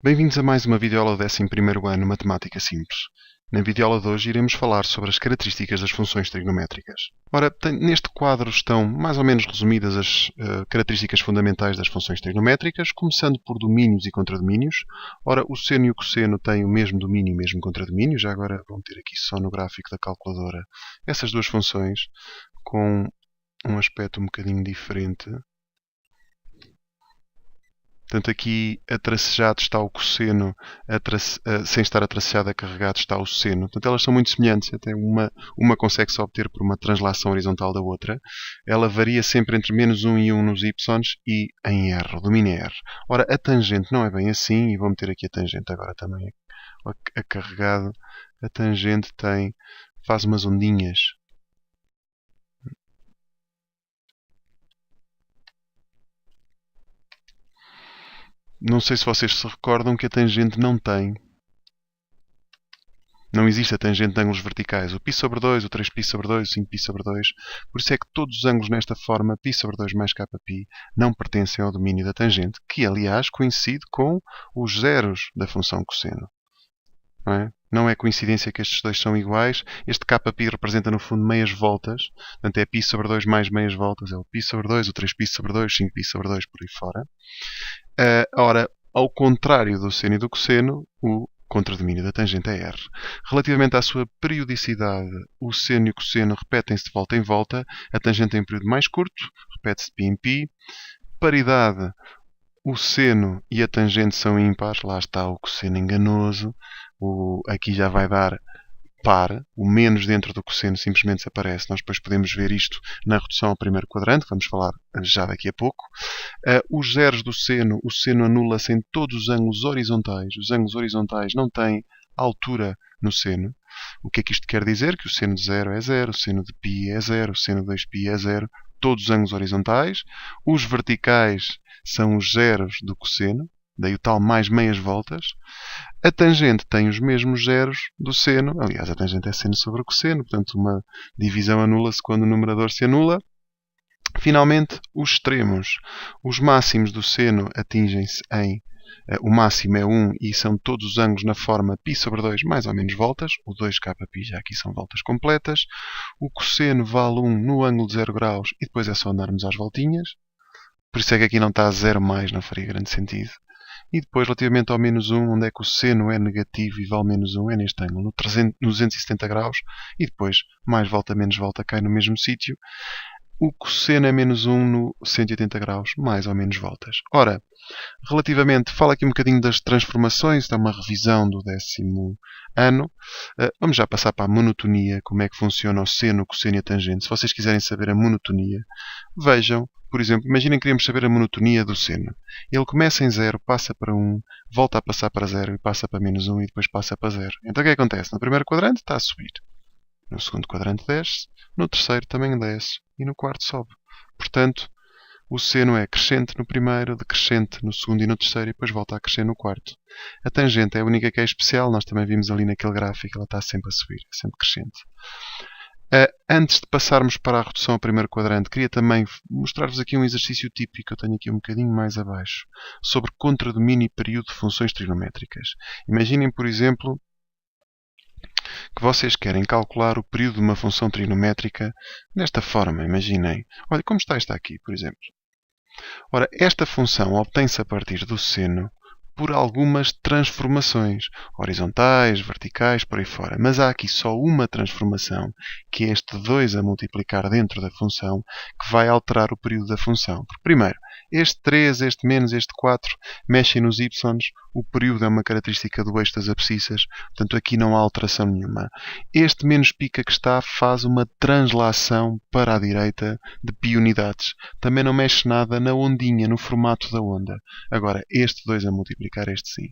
Bem-vindos a mais uma videoaula do 11º ano Matemática Simples. Na videoaula de hoje iremos falar sobre as características das funções trigonométricas. Ora, neste quadro estão mais ou menos resumidas as características fundamentais das funções trigonométricas, começando por domínios e contradomínios. Ora, o seno e o cosseno têm o mesmo domínio e o mesmo contradomínio. Já agora vão ter aqui só no gráfico da calculadora essas duas funções com um aspecto um bocadinho diferente. Portanto, aqui a tracejado está o cosseno, sem estar a tracejado a carregado está o seno. Portanto, elas são muito semelhantes. Até uma consegue-se obter por uma translação horizontal da outra. Ela varia sempre entre -1 e 1 nos y e em R, o domínio é R. Ora, a tangente não é bem assim, e vou meter aqui a tangente agora também a carregado. A tangente faz umas ondinhas. Não sei se vocês se recordam que a tangente não existe a tangente de ângulos verticais. O π sobre 2, o 3π sobre 2, o 5π sobre 2. Por isso é que todos os ângulos nesta forma, π sobre 2 mais kπ, não pertencem ao domínio da tangente, que aliás coincide com os zeros da função cosseno. Não é coincidência que estes dois são iguais. Este kπ representa no fundo meias voltas. Portanto é π sobre 2 mais meias voltas. É o π sobre 2, o 3π sobre 2, o 5π sobre 2, por aí fora. Ora, ao contrário do seno e do cosseno, o contradomínio da tangente é R. Relativamente à sua periodicidade, o seno e o cosseno repetem-se de volta em volta. A tangente tem um período mais curto, repete-se π em π. Paridade, o seno e a tangente são ímpares. Lá está o cosseno enganoso. Aqui já vai dar par. O menos dentro do cosseno simplesmente desaparece. Nós depois podemos ver isto na redução ao primeiro quadrante, que vamos falar já daqui a pouco. Os zeros do seno, o seno anula-se em todos os ângulos horizontais. Os ângulos horizontais não têm altura no seno. O que é que isto quer dizer? Que o seno de 0 é 0, o seno de π é 0, o seno de 2π é 0. Todos os ângulos horizontais. Os verticais são os zeros do cosseno, daí o tal mais meias voltas. A tangente tem os mesmos zeros do seno. Aliás, a tangente é seno sobre o cosseno, portanto uma divisão anula-se quando o numerador se anula. Finalmente, os extremos. Os máximos do seno atingem-se o máximo é 1 e são todos os ângulos na forma π sobre 2 mais ou menos voltas. O 2kπ já aqui são voltas completas. O cosseno vale 1 no ângulo de 0 graus e depois é só andarmos às voltinhas. Por isso é que aqui não está 0 mais, não faria grande sentido. E depois, relativamente ao -1, onde é que o seno é negativo e vale -1, é neste ângulo, no 270 graus, e depois, mais volta, menos volta, cai no mesmo sítio. O cosseno é -1 no 180 graus, mais ou menos voltas. Ora, relativamente, falo aqui um bocadinho das transformações, está uma revisão do 10º ano. Vamos já passar para a monotonia, como é que funciona o seno, o cosseno e a tangente. Se vocês quiserem saber a monotonia, vejam, por exemplo, imaginem que queríamos saber a monotonia do seno. Ele começa em 0, passa para 1, volta a passar para 0 e passa para -1 e depois passa para 0. Então o que acontece? No primeiro quadrante está a subir. No segundo quadrante desce, no terceiro também desce e no quarto sobe. Portanto, o seno é crescente no primeiro, decrescente no segundo e no terceiro e depois volta a crescer no quarto. A tangente é a única que é especial, nós também vimos ali naquele gráfico, ela está sempre a subir, é sempre crescente. Antes de passarmos para a redução ao primeiro quadrante, queria também mostrar-vos aqui um exercício típico que eu tenho aqui um bocadinho mais abaixo, sobre contradomínio e período de funções trigonométricas. Imaginem, por exemplo, que vocês querem calcular o período de uma função trigonométrica desta forma. Imaginem. Olha, como está esta aqui, por exemplo. Ora, esta função obtém-se a partir do seno por algumas transformações, horizontais, verticais, por aí fora. Mas há aqui só uma transformação, que é este 2 a multiplicar dentro da função, que vai alterar o período da função. Porque, primeiro, este 3, este menos, este 4 mexem nos y, o período é uma característica do eixo das abscissas, portanto aqui não há alteração nenhuma. Este menos pica que está faz uma translação para a direita de π unidades. Também não mexe nada na ondinha, no formato da onda. Agora, este 2 a multiplicar, este sim.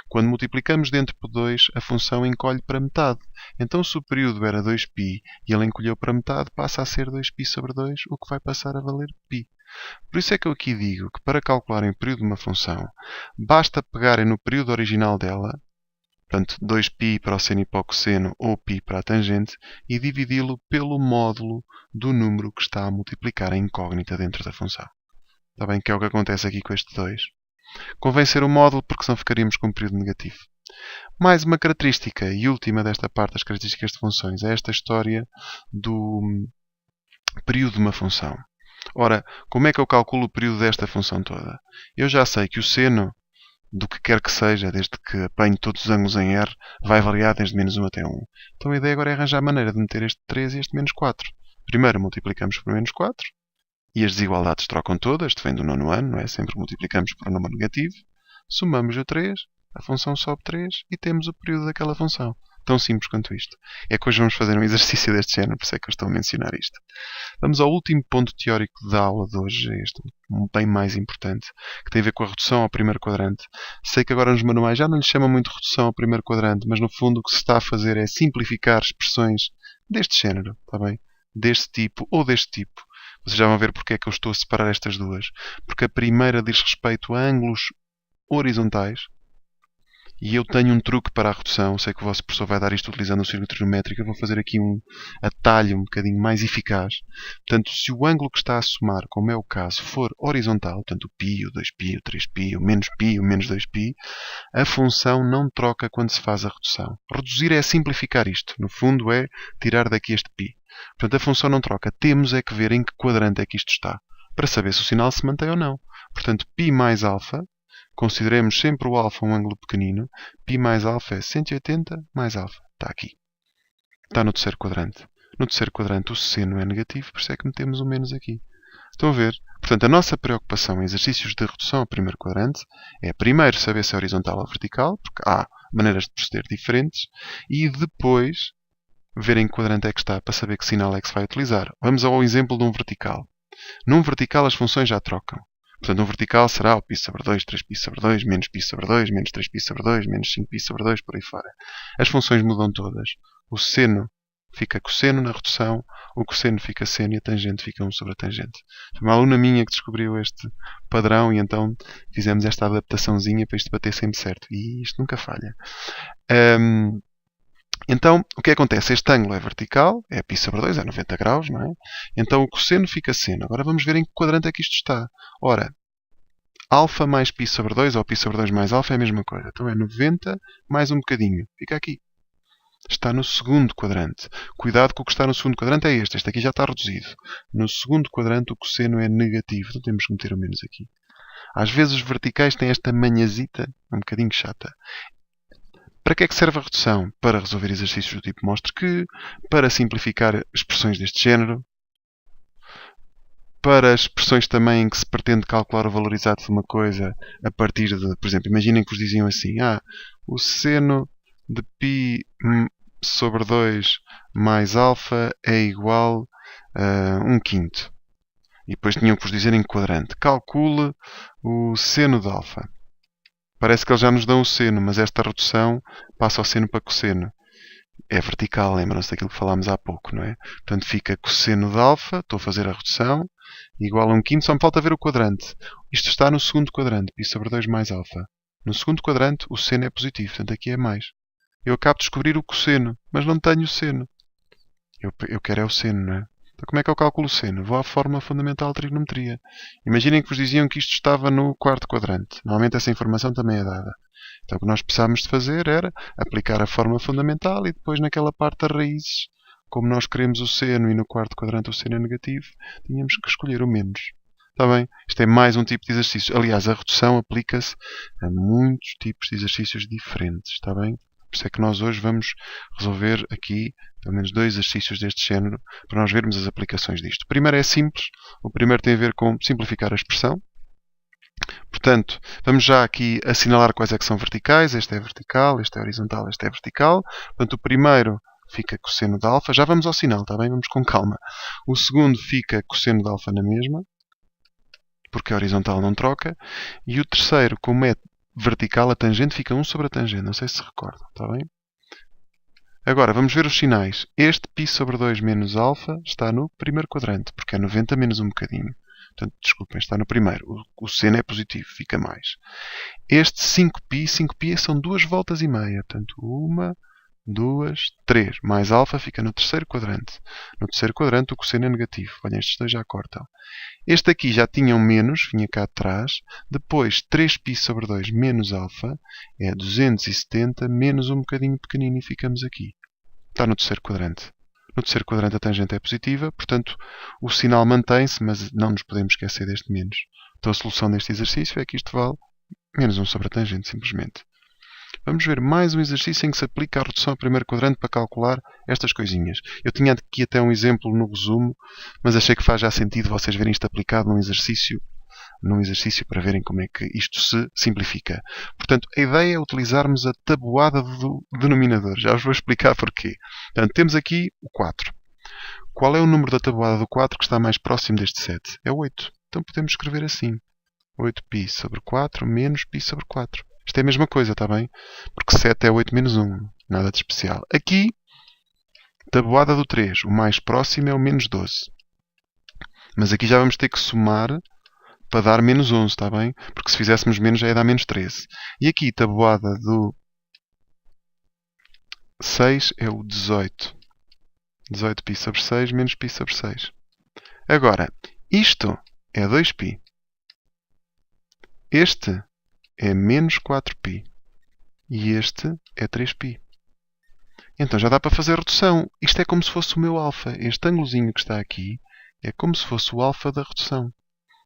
Quando multiplicamos dentro por 2, a função encolhe para metade. Então, se o período era 2π e ele encolheu para metade, passa a ser 2π sobre 2, o que vai passar a valer π. Por isso é que eu aqui digo que para calcularem o período de uma função, basta pegarem no período original dela, portanto 2π para o seno e para o cosseno, ou π para a tangente, e dividi-lo pelo módulo do número que está a multiplicar a incógnita dentro da função. Está bem? Que é o que acontece aqui com este 2. Convém ser o módulo, porque senão ficaríamos com um período negativo. Mais uma característica, e última desta parte das características de funções, é esta história do período de uma função. Ora, como é que eu calculo o período desta função toda? Eu já sei que o seno do que quer que seja, desde que apanhe todos os ângulos em R, vai variar desde menos 1 até 1. Então a ideia agora é arranjar a maneira de meter este 3 e este menos 4. Primeiro multiplicamos por menos 4 e as desigualdades trocam todas, isto vem do nono ano, não é? Sempre multiplicamos por um número negativo, somamos o 3, a função sobe 3 e temos o período daquela função. Tão simples quanto isto. É que hoje vamos fazer um exercício deste género, por isso é que eu estou a mencionar isto. Vamos ao último ponto teórico da aula de hoje, este bem mais importante, que tem a ver com a redução ao primeiro quadrante. Sei que agora nos manuais já não lhe chamam muito redução ao primeiro quadrante, mas no fundo o que se está a fazer é simplificar expressões deste género, está bem? Deste tipo ou deste tipo. Vocês já vão ver porque é que eu estou a separar estas duas. Porque a primeira diz respeito a ângulos horizontais. E eu tenho um truque para a redução. Sei que o vosso professor vai dar isto utilizando o círculo trigonométrico. Eu vou fazer aqui um atalho um bocadinho mais eficaz. Portanto, se o ângulo que está a somar, como é o caso, for horizontal, portanto o π, o 2π, o 3π, o menos 2π, a função não troca quando se faz a redução. Reduzir é simplificar isto. No fundo é tirar daqui este π. Portanto, a função não troca. Temos é que ver em que quadrante é que isto está, para saber se o sinal se mantém ou não. Portanto, π mais alfa, consideremos sempre o alfa um ângulo pequenino, π mais alfa é 180 mais alfa. Está aqui. Está no terceiro quadrante. No terceiro quadrante o seno é negativo, por isso é que metemos o menos aqui. Estão a ver? Portanto, a nossa preocupação em exercícios de redução ao primeiro quadrante é primeiro saber se é horizontal ou vertical, porque há maneiras de proceder diferentes, e depois ver em que quadrante é que está para saber que sinal é que se vai utilizar. Vamos ao exemplo de um vertical. Num vertical as funções já trocam. Portanto, um vertical será o π sobre 2, 3π sobre 2, menos π sobre 2, menos 3π sobre 2, menos 5π sobre 2, por aí fora. As funções mudam todas. O seno fica cosseno na redução, o cosseno fica seno e a tangente fica 1 sobre a tangente. Foi uma aluna minha que descobriu este padrão e então fizemos esta adaptaçãozinha para isto bater sempre certo. E isto nunca falha. Então, o que acontece? Este ângulo é vertical, é π sobre 2, é 90 graus, não é? Então o cosseno fica seno. Agora vamos ver em que quadrante é que isto está. Ora, alfa mais π sobre 2 ou π sobre 2 mais alfa é a mesma coisa. Então é 90 mais um bocadinho. Fica aqui. Está no segundo quadrante. Cuidado que o que está no segundo quadrante é este. Este aqui já está reduzido. No segundo quadrante o cosseno é negativo. Então temos que meter o menos aqui. Às vezes os verticais têm esta manhazita um bocadinho chata. Para que é que serve a redução? Para resolver exercícios do tipo mostre que, para simplificar expressões deste género, para expressões também em que se pretende calcular o valor exato de uma coisa a partir de, por exemplo, imaginem que vos diziam assim, o seno de π sobre 2 mais alfa é igual a 1/5. E depois tinham que vos dizer em quadrante. Calcule o seno de alfa. Parece que eles já nos dão o seno, mas esta redução passa ao seno para cosseno. É vertical, lembram-se daquilo que falámos há pouco, não é? Portanto, fica cosseno de alfa, estou a fazer a redução, igual a 1/5, só me falta ver o quadrante. Isto está no segundo quadrante, π sobre 2 mais alfa. No segundo quadrante, o seno é positivo, portanto aqui é mais. Eu acabo de descobrir o cosseno, mas não tenho o seno. Eu quero é o seno, não é? Então como é que eu calculo o seno? Vou à fórmula fundamental de trigonometria. Imaginem que vos diziam que isto estava no quarto quadrante. Normalmente essa informação também é dada. Então o que nós precisávamos de fazer era aplicar a fórmula fundamental e depois naquela parte das raízes, como nós queremos o seno e no quarto quadrante o seno é negativo, tínhamos que escolher o menos. Está bem? Isto é mais um tipo de exercício. Aliás, a redução aplica-se a muitos tipos de exercícios diferentes. Está bem? Por isso é que nós hoje vamos resolver aqui pelo menos 2 exercícios deste género para nós vermos as aplicações disto. O primeiro é simples. O primeiro tem a ver com simplificar a expressão. Portanto, vamos já aqui assinalar quais é que são verticais. Este é vertical, este é horizontal, este é vertical. Portanto, o primeiro fica cosseno de alfa. Já vamos ao sinal, está bem? Vamos com calma. O segundo fica cosseno de alfa na mesma, porque a horizontal não troca. E o terceiro, como é vertical, a tangente fica 1 sobre a tangente. Não sei se recordam, está bem? Agora, vamos ver os sinais. Este π sobre 2 menos alfa está no primeiro quadrante, porque é 90 menos um bocadinho. Portanto, desculpem, está no primeiro. O seno é positivo, fica mais. Este 5π são 2 voltas e meia. Portanto, 1, 2, 3. Mais alfa fica no terceiro quadrante. No terceiro quadrante o cosseno é negativo. Olha, estes dois já cortam. Este aqui já tinha um menos, vinha cá atrás. Depois 3π sobre 2 menos alfa é 270 menos um bocadinho pequenino e ficamos aqui. Está no terceiro quadrante. No terceiro quadrante a tangente é positiva, portanto o sinal mantém-se, mas não nos podemos esquecer deste menos. Então a solução deste exercício é que isto vale menos 1 sobre a tangente, simplesmente. Vamos ver mais um exercício em que se aplica a redução ao primeiro quadrante para calcular estas coisinhas. Eu tinha aqui até um exemplo no resumo, mas achei que faz já sentido vocês verem isto aplicado num exercício para verem como é que isto se simplifica. Portanto, a ideia é utilizarmos a tabuada do denominador. Já vos vou explicar porquê. Portanto, temos aqui o 4. Qual é o número da tabuada do 4 que está mais próximo deste 7? É 8. Então podemos escrever assim. 8π sobre 4 menos π sobre 4. Isto é a mesma coisa, está bem? Porque 7 é 8 menos 1. Nada de especial. Aqui, tabuada do 3. O mais próximo é o menos 12. Mas aqui já vamos ter que somar para dar menos 11, está bem? Porque se fizéssemos menos já ia dar menos 13. E aqui, tabuada do 6 é o 18. 18π sobre 6 menos π sobre 6. Agora, isto é 2π. Este é menos 4π. E este é 3π. Então já dá para fazer redução. Isto é como se fosse o meu alfa. Este ângulozinho que está aqui é como se fosse o alfa da redução.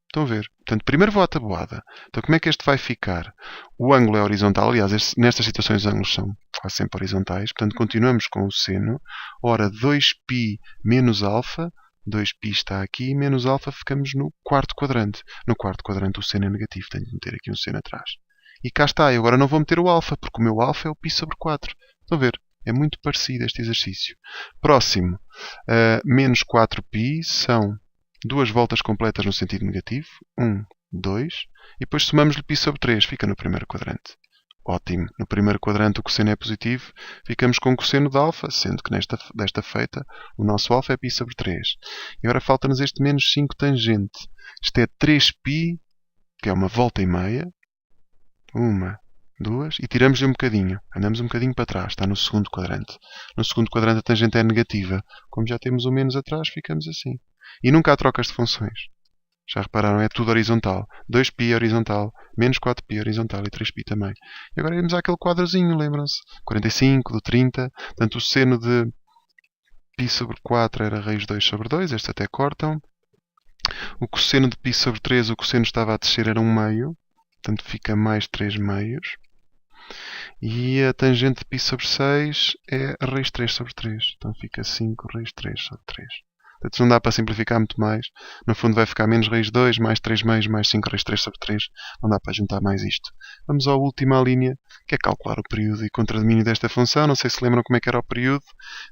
Estão a ver? Portanto, primeiro vou à tabuada. Então, como é que este vai ficar? O ângulo é horizontal. Aliás, nestas situações os ângulos são quase sempre horizontais. Portanto, continuamos com o seno. Ora, 2π menos alfa. 2π está aqui. Menos alfa ficamos no quarto quadrante. No quarto quadrante o seno é negativo. Tenho de meter aqui um seno atrás. E cá está. E agora não vou meter o alfa, porque o meu alfa é o π sobre 4. Estão a ver? É muito parecido este exercício. Próximo. Menos 4π são duas voltas completas no sentido negativo. 1, 2. E depois somamos-lhe π sobre 3. Fica no primeiro quadrante. Ótimo. No primeiro quadrante o cosseno é positivo. Ficamos com o cosseno de alfa, sendo que desta feita o nosso alfa é π sobre 3. E agora falta-nos este menos 5 tangente. Isto é 3π, que é uma volta e meia. 1, 2. E tiramos-lhe um bocadinho. Andamos um bocadinho para trás. Está no segundo quadrante. No segundo quadrante a tangente é negativa. Como já temos o menos atrás, ficamos assim. E nunca há trocas de funções. Já repararam? É tudo horizontal. 2π horizontal, menos 4π horizontal e 3π também. E agora iremos àquele quadrozinho, lembram-se? 45 do 30. Portanto, o seno de π sobre 4 era raiz 2 sobre 2. Este até cortam. O cosseno de π sobre 3, o cosseno estava a descer, era 1 meio. Portanto, fica mais 3 meios. E a tangente de π sobre 6 é raiz 3 sobre 3. Então fica 5 raiz 3 sobre 3. Portanto, não dá para simplificar muito mais. No fundo vai ficar menos raiz 2, mais 3 meios, mais 5 raiz 3 sobre 3. Não dá para juntar mais isto. Vamos à última linha, que é calcular o período e contradomínio desta função. Não sei se lembram como é que era o período.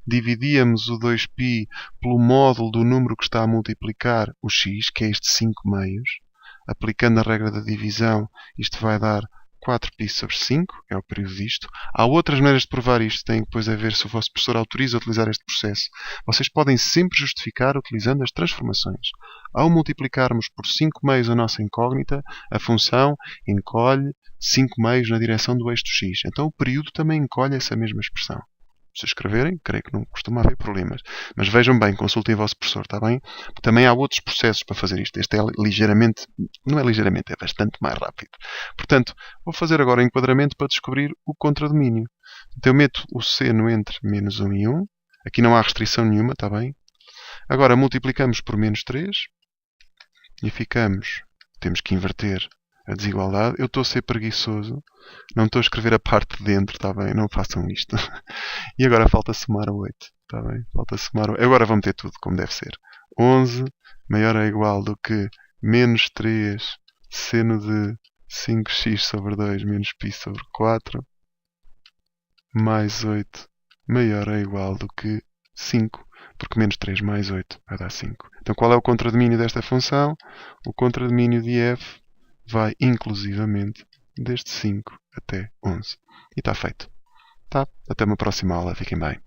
Dividíamos o 2π pelo módulo do número que está a multiplicar o x, que é este 5 meios. Aplicando a regra da divisão, isto vai dar 4π sobre 5, é o período disto. Há outras maneiras de provar isto, tem depois a ver se o vosso professor autoriza a utilizar este processo. Vocês podem sempre justificar utilizando as transformações. Ao multiplicarmos por 5 meios a nossa incógnita, a função encolhe 5 meios na direção do eixo x. Então o período também encolhe essa mesma expressão. Se escreverem, creio que não costuma haver problemas. Mas vejam bem, consultem o vosso professor, está bem? Também há outros processos para fazer isto. Este é ligeiramente, não é ligeiramente, é bastante mais rápido. Portanto, vou fazer agora o enquadramento para descobrir o contradomínio. Então eu meto o seno entre menos 1 e 1. Aqui não há restrição nenhuma, está bem? Agora multiplicamos por menos 3 e ficamos, temos que inverter a desigualdade. Eu estou a ser preguiçoso. Não estou a escrever a parte de dentro, está bem? Não façam isto. E agora falta somar o 8. Está bem? Falta somar o 8. Agora vamos ter tudo como deve ser. 11 maior ou igual do que menos 3 seno de 5x sobre 2 menos π sobre 4 mais 8 maior ou igual do que 5. Porque menos 3 mais 8 vai dar 5. Então qual é o contradomínio desta função? O contradomínio de f vai inclusivamente desde 5 até 11. E está feito. Tá? Até uma próxima aula. Fiquem bem.